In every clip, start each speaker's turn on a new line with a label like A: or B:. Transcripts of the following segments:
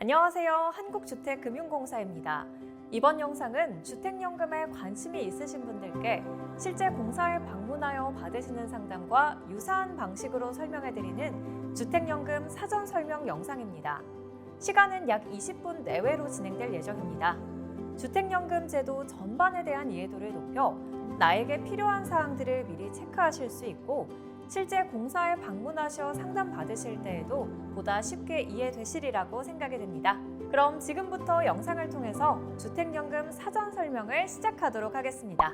A: 안녕하세요. 한국주택금융공사입니다. 이번 영상은 주택연금에 관심이 있으신 분들께 실제 공사에 방문하여 받으시는 상담과 유사한 방식으로 설명해드리는 주택연금 사전 설명 영상입니다. 시간은 약 20분 내외로 진행될 예정입니다. 주택연금 제도 전반에 대한 이해도를 높여 나에게 필요한 사항들을 미리 체크하실 수 있고 실제 공사에 방문하셔 상담 받으실 때에도 보다 쉽게 이해되시리라고 생각이 됩니다. 그럼 지금부터 영상을 통해서 주택연금 사전 설명을 시작하도록 하겠습니다.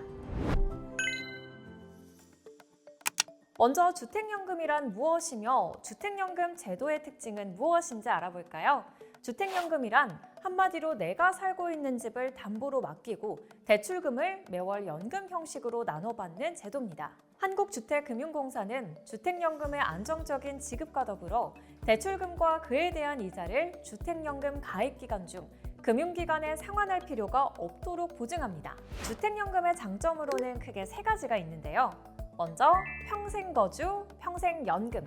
A: 먼저 주택연금이란 무엇이며 주택연금 제도의 특징은 무엇인지 알아볼까요? 주택연금이란 한마디로 내가 살고 있는 집을 담보로 맡기고 대출금을 매월 연금 형식으로 나눠받는 제도입니다. 한국주택금융공사는 주택연금의 안정적인 지급과 더불어 대출금과 그에 대한 이자를 주택연금 가입기간 중 금융기관에 상환할 필요가 없도록 보증합니다. 주택연금의 장점으로는 크게 세 가지가 있는데요. 먼저 평생거주, 평생연금.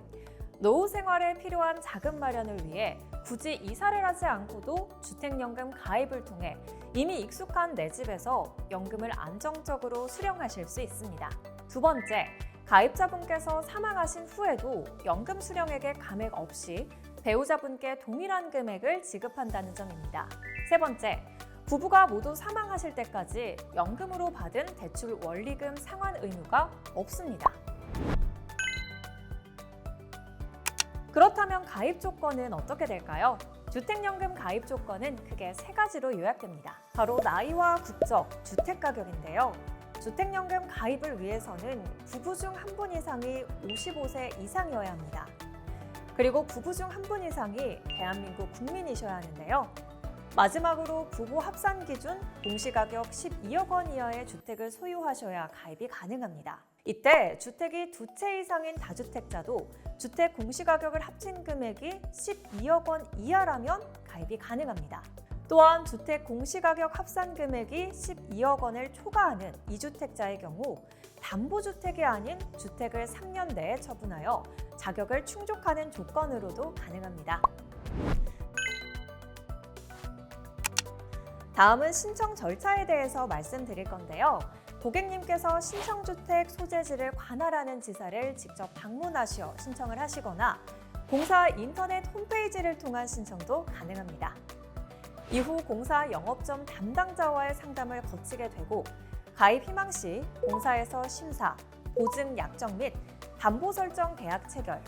A: 노후 생활에 필요한 자금 마련을 위해 굳이 이사를 하지 않고도 주택연금 가입을 통해 이미 익숙한 내 집에서 연금을 안정적으로 수령하실 수 있습니다. 두 번째, 가입자분께서 사망하신 후에도 연금 수령액에 감액 없이 배우자분께 동일한 금액을 지급한다는 점입니다. 세 번째, 부부가 모두 사망하실 때까지 연금으로 받은 대출 원리금 상환 의무가 없습니다. 그렇다면 가입 조건은 어떻게 될까요? 주택연금 가입 조건은 크게 세 가지로 요약됩니다. 바로 나이와 국적, 주택 가격인데요. 주택연금 가입을 위해서는 부부 중 한 분 이상이 55세 이상이어야 합니다. 그리고 부부 중 한 분 이상이 대한민국 국민이셔야 하는데요. 마지막으로 부부 합산 기준 공시가격 12억 원 이하의 주택을 소유하셔야 가입이 가능합니다. 이때 주택이 두 채 이상인 다주택자도 주택 공시가격을 합친 금액이 12억 원 이하라면 가입이 가능합니다. 또한 주택 공시가격 합산 금액이 12억 원을 초과하는 2주택자의 경우 담보주택이 아닌 주택을 3년 내에 처분하여 자격을 충족하는 조건으로도 가능합니다. 다음은 신청 절차에 대해서 말씀드릴 건데요. 고객님께서 신청주택 소재지를 관할하는 지사를 직접 방문하시어 신청을 하시거나 공사 인터넷 홈페이지를 통한 신청도 가능합니다. 이후 공사 영업점 담당자와의 상담을 거치게 되고 가입 희망 시 공사에서 심사, 보증 약정 및 담보 설정 계약 체결,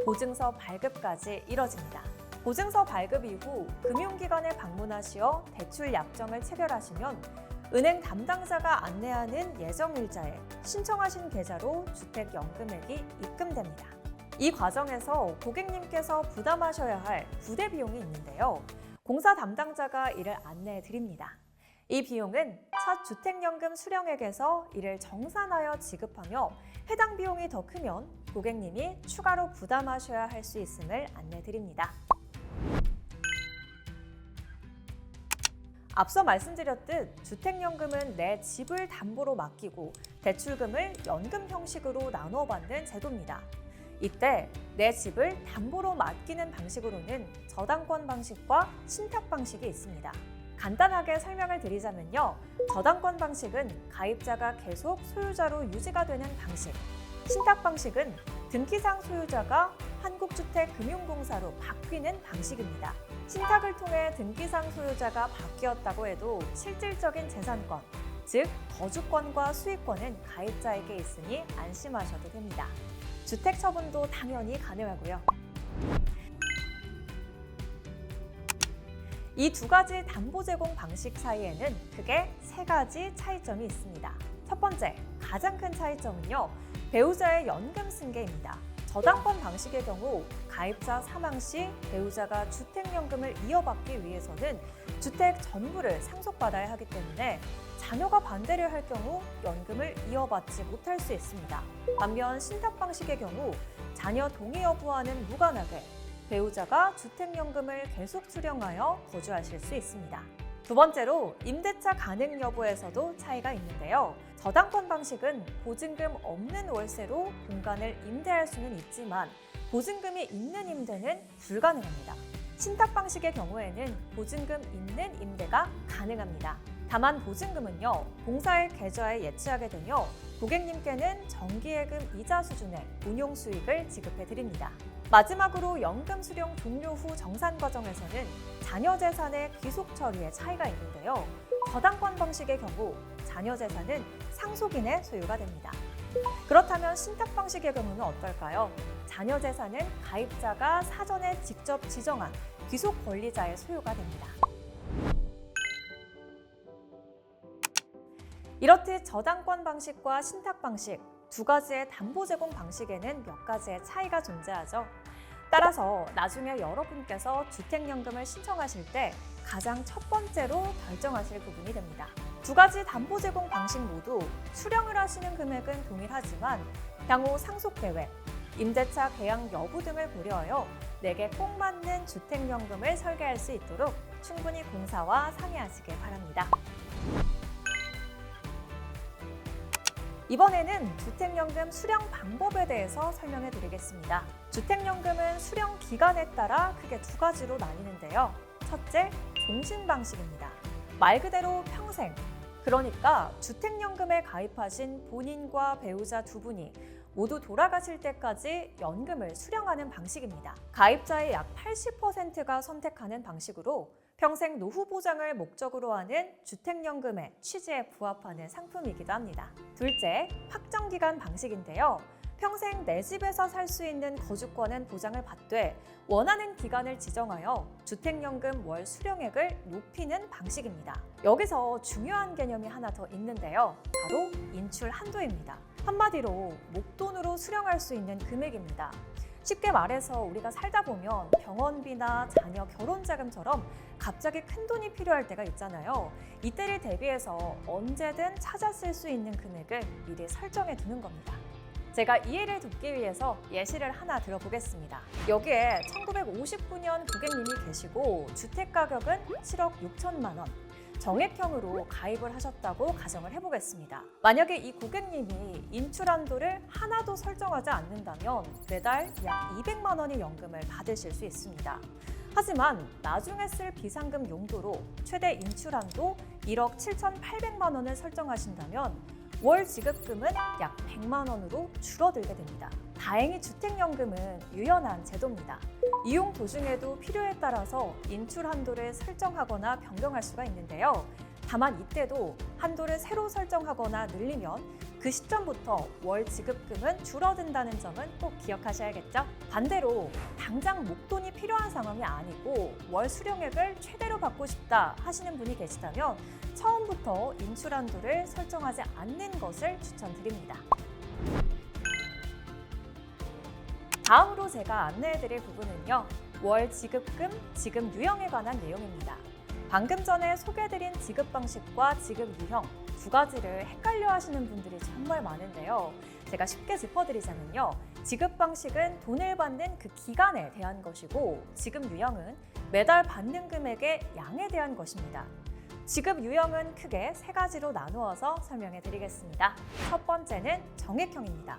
A: 보증서 발급까지 이뤄집니다. 보증서 발급 이후 금융기관에 방문하시어 대출 약정을 체결하시면 은행 담당자가 안내하는 예정일자에 신청하신 계좌로 주택연금액이 입금됩니다. 이 과정에서 고객님께서 부담하셔야 할 부대 비용이 있는데요. 공사 담당자가 이를 안내해 드립니다. 이 비용은 첫 주택연금 수령액에서 이를 정산하여 지급하며 해당 비용이 더 크면 고객님이 추가로 부담하셔야 할 수 있음을 안내해 드립니다. 앞서 말씀드렸듯 주택연금은 내 집을 담보로 맡기고 대출금을 연금 형식으로 나눠 받는 제도입니다. 이때 내 집을 담보로 맡기는 방식으로는 저당권 방식과 신탁 방식이 있습니다. 간단하게 설명을 드리자면요. 저당권 방식은 가입자가 계속 소유자로 유지가 되는 방식, 신탁 방식은 등기상 소유자가 한국주택금융공사로 바뀌는 방식입니다. 신탁을 통해 등기상 소유자가 바뀌었다고 해도 실질적인 재산권, 즉 거주권과 수익권은 가입자에게 있으니 안심하셔도 됩니다. 주택 처분도 당연히 가능하고요. 이 두 가지 담보 제공 방식 사이에는 크게 세 가지 차이점이 있습니다. 첫 번째, 가장 큰 차이점은요. 배우자의 연금 승계입니다. 저당권 방식의 경우 가입자 사망 시 배우자가 주택연금을 이어받기 위해서는 주택 전부를 상속받아야 하기 때문에 자녀가 반대를 할 경우 연금을 이어받지 못할 수 있습니다. 반면 신탁 방식의 경우 자녀 동의 여부와는 무관하게 배우자가 주택연금을 계속 수령하여 거주하실 수 있습니다. 두 번째로 임대차 가능 여부에서도 차이가 있는데요. 저당권 방식은 보증금 없는 월세로 공간을 임대할 수는 있지만 보증금이 있는 임대는 불가능합니다. 신탁 방식의 경우에는 보증금 있는 임대가 가능합니다. 다만 보증금은요, 공사일 계좌에 예치하게 되며 고객님께는 정기예금 이자 수준의 운용 수익을 지급해 드립니다. 마지막으로 연금 수령 종료 후 정산 과정에서는 자녀 재산의 귀속 처리에 차이가 있는데요. 저당권 방식의 경우 자녀 재산은 상속인의 소유가 됩니다. 그렇다면 신탁 방식의 경우는 어떨까요? 자녀 재산은 가입자가 사전에 직접 지정한 귀속 권리자의 소유가 됩니다. 이렇듯 저당권 방식과 신탁 방식 두 가지의 담보 제공 방식에는 몇 가지의 차이가 존재하죠. 따라서 나중에 여러분께서 주택연금을 신청하실 때 가장 첫 번째로 결정하실 부분이 됩니다. 두 가지 담보 제공 방식 모두 수령을 하시는 금액은 동일하지만 향후 상속 계획, 임대차 계약 여부 등을 고려하여 내게 꼭 맞는 주택연금을 설계할 수 있도록 충분히 공사와 상의하시길 바랍니다. 이번에는 주택연금 수령 방법에 대해서 설명해 드리겠습니다. 주택연금은 수령 기간에 따라 크게 두 가지로 나뉘는데요. 첫째, 종신 방식입니다. 말 그대로 평생, 그러니까 주택연금에 가입하신 본인과 배우자 두 분이 모두 돌아가실 때까지 연금을 수령하는 방식입니다. 가입자의 약 80%가 선택하는 방식으로 평생 노후 보장을 목적으로 하는 주택연금의 취지에 부합하는 상품이기도 합니다. 둘째, 확정기간 방식인데요. 평생 내 집에서 살 수 있는 거주권은 보장을 받되 원하는 기간을 지정하여 주택연금 월 수령액을 높이는 방식입니다. 여기서 중요한 개념이 하나 더 있는데요. 바로 인출 한도입니다. 한마디로 목돈으로 수령할 수 있는 금액입니다. 쉽게 말해서 우리가 살다 보면 병원비나 자녀 결혼자금처럼 갑자기 큰 돈이 필요할 때가 있잖아요. 이때를 대비해서 언제든 찾아 쓸 수 있는 금액을 미리 설정해 두는 겁니다. 제가 이해를 돕기 위해서 예시를 하나 들어보겠습니다. 여기에 1959년 고객님이 계시고 주택 가격은 7억 6천만 원. 정액형으로 가입을 하셨다고 가정을 해보겠습니다. 만약에 이 고객님이 인출 한도를 하나도 설정하지 않는다면 매달 약 200만 원의 연금을 받으실 수 있습니다. 하지만 나중에 쓸 비상금 용도로 최대 인출 한도 1억 7,800만 원을 설정하신다면 월 지급금은 약 100만 원으로 줄어들게 됩니다. 다행히 주택연금은 유연한 제도입니다. 이용 도중에도 필요에 따라서 인출 한도를 설정하거나 변경할 수가 있는데요. 다만 이때도 한도를 새로 설정하거나 늘리면 그 시점부터 월 지급금은 줄어든다는 점은 꼭 기억하셔야겠죠? 반대로 당장 목돈이 필요한 상황이 아니고 월 수령액을 최대로 받고 싶다 하시는 분이 계시다면 처음부터 인출 한도를 설정하지 않는 것을 추천드립니다. 다음으로 제가 안내해드릴 부분은요. 월 지급금, 지급 유형에 관한 내용입니다. 방금 전에 소개해드린 지급 방식과 지급 유형 두 가지를 헷갈려 하시는 분들이 정말 많은데요. 제가 쉽게 짚어드리자면요. 지급 방식은 돈을 받는 그 기간에 대한 것이고 지급 유형은 매달 받는 금액의 양에 대한 것입니다. 지급 유형은 크게 세 가지로 나누어서 설명해 드리겠습니다. 첫 번째는 정액형입니다.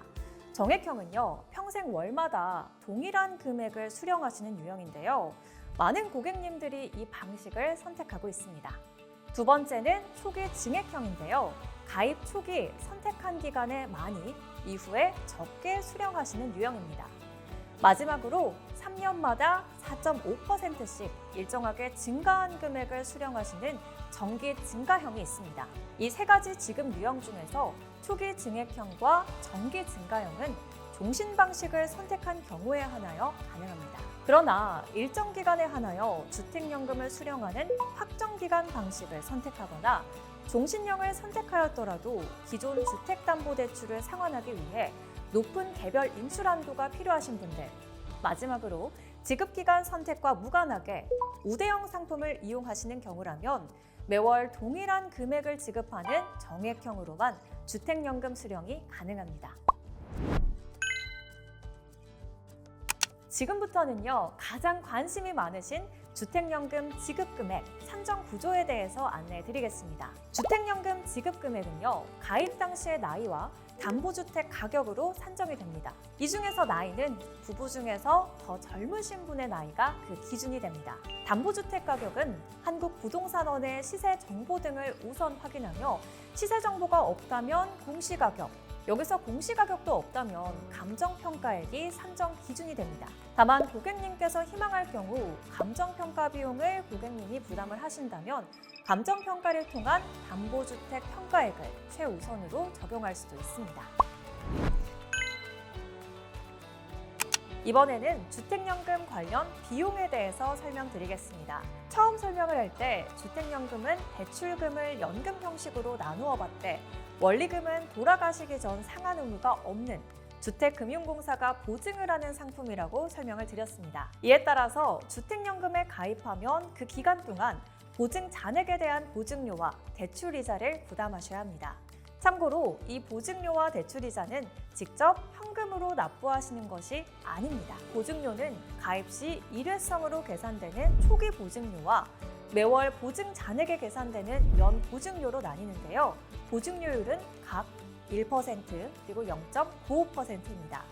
A: 정액형은요, 평생 월마다 동일한 금액을 수령하시는 유형인데요. 많은 고객님들이 이 방식을 선택하고 있습니다. 두 번째는 초기 증액형인데요. 가입 초기 선택한 기간에 많이, 이후에 적게 수령하시는 유형입니다. 마지막으로 3년마다 4.5%씩 일정하게 증가한 금액을 수령하시는 정기 증가형이 있습니다. 이 세 가지 지급 유형 중에서 초기 증액형과 정기 증가형은 종신 방식을 선택한 경우에 한하여 가능합니다. 그러나 일정 기간에 한하여 주택연금을 수령하는 확정기간 방식을 선택하거나 종신형을 선택하였더라도 기존 주택담보대출을 상환하기 위해 높은 개별 인출 한도가 필요하신 분들, 마지막으로 지급기간 선택과 무관하게 우대형 상품을 이용하시는 경우라면 매월 동일한 금액을 지급하는 정액형으로만 주택연금 수령이 가능합니다. 지금부터는요, 가장 관심이 많으신 주택연금 지급금액 산정 구조에 대해서 안내해 드리겠습니다. 주택연금 지급금액은요, 가입 당시의 나이와 담보주택 가격으로 산정이 됩니다. 이 중에서 나이는 부부 중에서 더 젊으신 분의 나이가 그 기준이 됩니다. 담보주택 가격은 한국부동산원의 시세 정보 등을 우선 확인하며 시세 정보가 없다면 공시가격, 여기서 공시가격도 없다면 감정평가액이 산정 기준이 됩니다. 다만 고객님께서 희망할 경우 감정평가 비용을 고객님이 부담을 하신다면 감정평가를 통한 담보주택 평가액을 최우선으로 적용할 수도 있습니다. 이번에는 주택연금 관련 비용에 대해서 설명드리겠습니다. 처음 설명을 할 때 주택연금은 대출금을 연금 형식으로 나누어 봤대 원리금은 돌아가시기 전 상환 의무가 없는 주택금융공사가 보증을 하는 상품이라고 설명을 드렸습니다. 이에 따라서 주택연금에 가입하면 그 기간 동안 보증 잔액에 대한 보증료와 대출이자를 부담하셔야 합니다. 참고로 이 보증료와 대출이자는 직접 현금으로 납부하시는 것이 아닙니다. 보증료는 가입 시 일회성으로 계산되는 초기 보증료와 매월 보증 잔액에 계산되는 연 보증료로 나뉘는데요. 보증료율은 각 1% 그리고 0.95%입니다.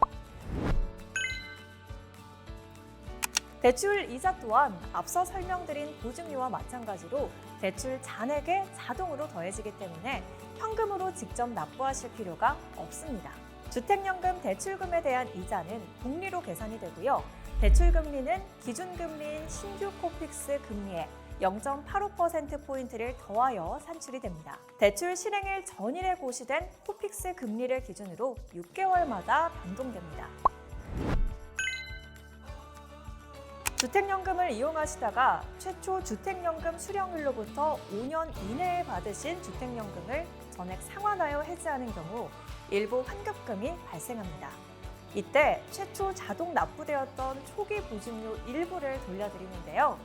A: 대출 이자 또한 앞서 설명드린 보증료와 마찬가지로 대출 잔액에 자동으로 더해지기 때문에 현금으로 직접 납부하실 필요가 없습니다. 주택연금 대출금에 대한 이자는 복리로 계산이 되고요. 대출금리는 기준금리인 신규 코픽스 금리에 0.85%포인트를 더하여 산출이 됩니다. 대출 실행일 전일에 고시된 코픽스 금리를 기준으로 6개월마다 변동됩니다. 주택연금을 이용하시다가 최초 주택연금 수령일로부터 5년 이내에 받으신 주택연금을 전액 상환하여 해지하는 경우 일부 환급금이 발생합니다. 이때 최초 자동 납부되었던 초기 보증료 일부를 돌려드리는데요.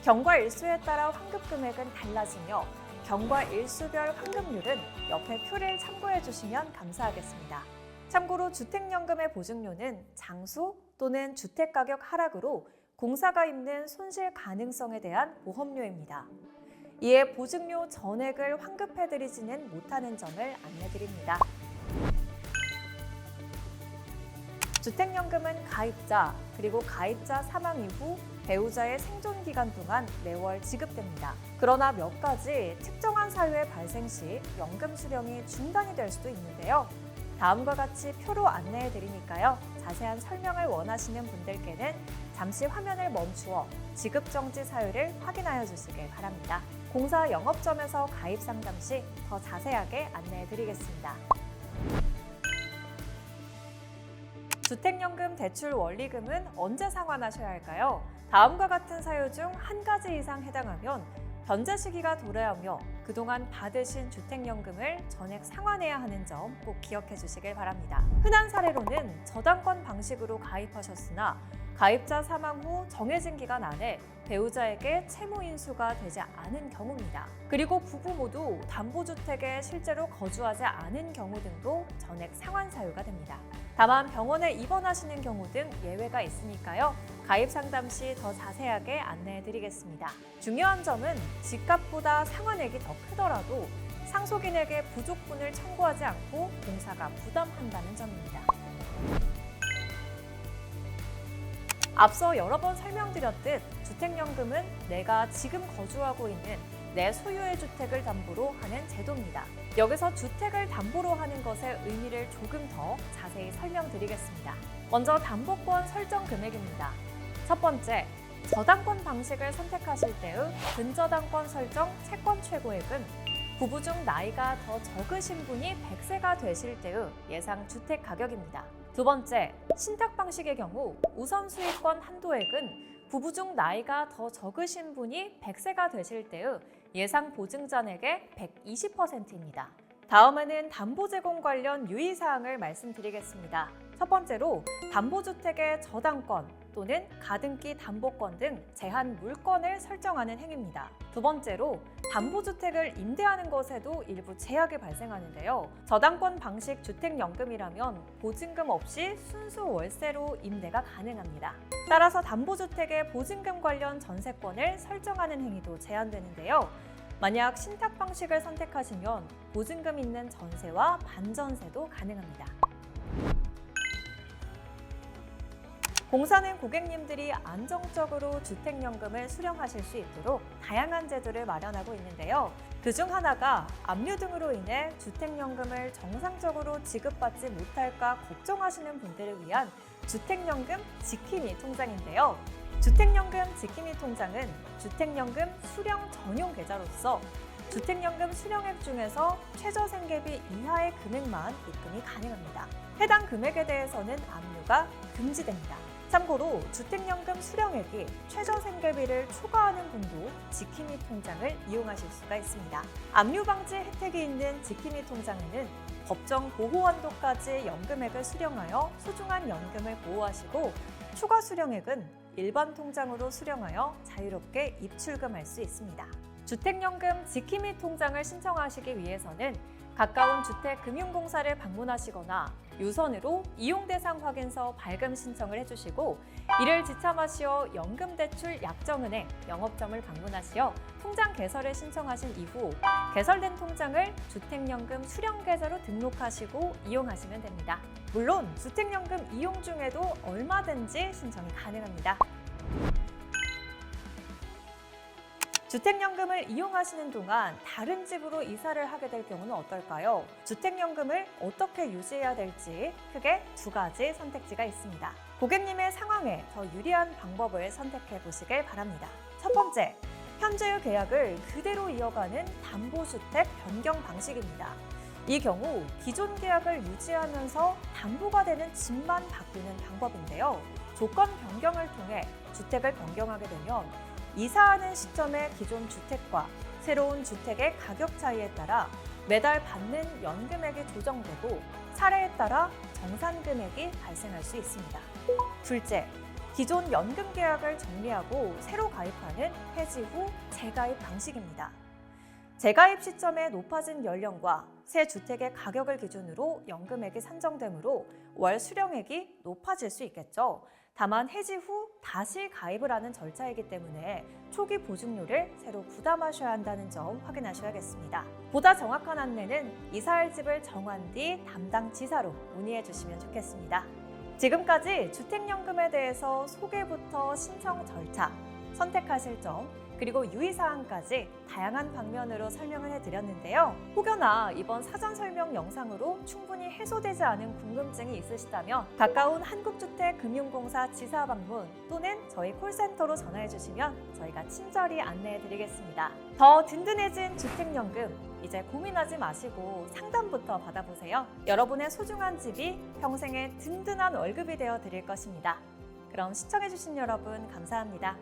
A: 경과 일수에 따라 환급 금액은 달라지며 경과 일수별 환급률은 옆에 표를 참고해 주시면 감사하겠습니다. 참고로 주택연금의 보증료는 장수 또는 주택가격 하락으로 공사가 입는 손실 가능성에 대한 보험료입니다. 이에 보증료 전액을 환급해드리지는 못하는 점을 안내드립니다. 주택연금은 가입자 그리고 가입자 사망 이후 배우자의 생존 기간 동안 매월 지급됩니다. 그러나 몇 가지 특정한 사유의 발생 시 연금 수령이 중단이 될 수도 있는데요. 다음과 같이 표로 안내해 드리니까요. 자세한 설명을 원하시는 분들께는 잠시 화면을 멈추어 지급 정지 사유를 확인하여 주시길 바랍니다. 공사 영업점에서 가입 상담 시 더 자세하게 안내해 드리겠습니다. 주택연금 대출 원리금은 언제 상환하셔야 할까요? 다음과 같은 사유 중 한 가지 이상 해당하면 변제 시기가 도래하며 그동안 받으신 주택연금을 전액 상환해야 하는 점 꼭 기억해 주시길 바랍니다. 흔한 사례로는 저당권 방식으로 가입하셨으나 가입자 사망 후 정해진 기간 안에 배우자에게 채무 인수가 되지 않은 경우입니다. 그리고 부부 모두 담보주택에 실제로 거주하지 않은 경우 등도 전액 상환 사유가 됩니다. 다만 병원에 입원하시는 경우 등 예외가 있으니까요. 가입 상담 시 더 자세하게 안내해 드리겠습니다. 중요한 점은 집값보다 상환액이 더 크더라도 상속인에게 부족분을 청구하지 않고 공사가 부담한다는 점입니다. 앞서 여러 번 설명드렸듯 주택연금은 내가 지금 거주하고 있는 내 소유의 주택을 담보로 하는 제도입니다. 여기서 주택을 담보로 하는 것의 의미를 조금 더 자세히 설명드리겠습니다. 먼저 담보권 설정 금액입니다. 첫 번째, 저당권 방식을 선택하실 때의 근저당권 설정 채권 최고액은 부부 중 나이가 더 적으신 분이 100세가 되실 때의 예상 주택 가격입니다. 두 번째, 신탁 방식의 경우 우선 수익권 한도액은 부부 중 나이가 더 적으신 분이 100세가 되실 때의 예상 보증 잔액의 120%입니다. 다음에는 담보 제공 관련 유의사항을 말씀드리겠습니다. 첫 번째로 담보주택의 저당권 또는 가등기 담보권 등 제한 물건을 설정하는 행위입니다. 두 번째로 담보주택을 임대하는 것에도 일부 제약이 발생하는데요. 저당권 방식 주택연금이라면 보증금 없이 순수 월세로 임대가 가능합니다. 따라서 담보주택의 보증금 관련 전세권을 설정하는 행위도 제한되는데요. 만약 신탁 방식을 선택하시면 보증금 있는 전세와 반전세도 가능합니다. 공사는 고객님들이 안정적으로 주택연금을 수령하실 수 있도록 다양한 제도를 마련하고 있는데요. 그중 하나가 압류 등으로 인해 주택연금을 정상적으로 지급받지 못할까 걱정하시는 분들을 위한 주택연금 지킴이 통장인데요. 주택연금 지킴이 통장은 주택연금 수령 전용 계좌로서 주택연금 수령액 중에서 최저생계비 이하의 금액만 입금이 가능합니다. 해당 금액에 대해서는 압류가 금지됩니다. 참고로 주택연금 수령액이 최저생계비를 초과하는 분도 지킴이 통장을 이용하실 수가 있습니다. 압류 방지 혜택이 있는 지킴이 통장에는 법정 보호 한도까지 연금액을 수령하여 소중한 연금을 보호하시고 추가 수령액은 일반 통장으로 수령하여 자유롭게 입출금할 수 있습니다. 주택연금 지킴이 통장을 신청하시기 위해서는 가까운 주택금융공사를 방문하시거나 유선으로 이용대상 확인서 발급 신청을 해주시고 이를 지참하시어 연금대출 약정은행 영업점을 방문하시어 통장 개설을 신청하신 이후 개설된 통장을 주택연금 수령계좌로 등록하시고 이용하시면 됩니다. 물론 주택연금 이용 중에도 얼마든지 신청이 가능합니다. 주택연금을 이용하시는 동안 다른 집으로 이사를 하게 될 경우는 어떨까요? 주택연금을 어떻게 유지해야 될지 크게 두 가지 선택지가 있습니다. 고객님의 상황에 더 유리한 방법을 선택해 보시길 바랍니다. 첫 번째, 현재의 계약을 그대로 이어가는 담보주택 변경 방식입니다. 이 경우 기존 계약을 유지하면서 담보가 되는 집만 바꾸는 방법인데요. 조건 변경을 통해 주택을 변경하게 되면 이사하는 시점의 기존 주택과 새로운 주택의 가격 차이에 따라 매달 받는 연금액이 조정되고 사례에 따라 정산 금액이 발생할 수 있습니다. 둘째, 기존 연금 계약을 정리하고 새로 가입하는 해지 후 재가입 방식입니다. 재가입 시점에 높아진 연령과 새 주택의 가격을 기준으로 연금액이 산정되므로 월 수령액이 높아질 수 있겠죠. 다만 해지 후 다시 가입을 하는 절차이기 때문에 초기 보증료를 새로 부담하셔야 한다는 점 확인하셔야겠습니다. 보다 정확한 안내는 이사할 집을 정한 뒤 담당 지사로 문의해 주시면 좋겠습니다. 지금까지 주택연금에 대해서 소개부터 신청 절차, 선택하실 점, 그리고 유의사항까지 다양한 방면으로 설명을 해드렸는데요. 혹여나 이번 사전 설명 영상으로 충분히 해소되지 않은 궁금증이 있으시다면 가까운 한국주택금융공사 지사 방문 또는 저희 콜센터로 전화해 주시면 저희가 친절히 안내해 드리겠습니다. 더 든든해진 주택연금, 이제 고민하지 마시고 상담부터 받아보세요. 여러분의 소중한 집이 평생의 든든한 월급이 되어 드릴 것입니다. 그럼 시청해 주신 여러분 감사합니다.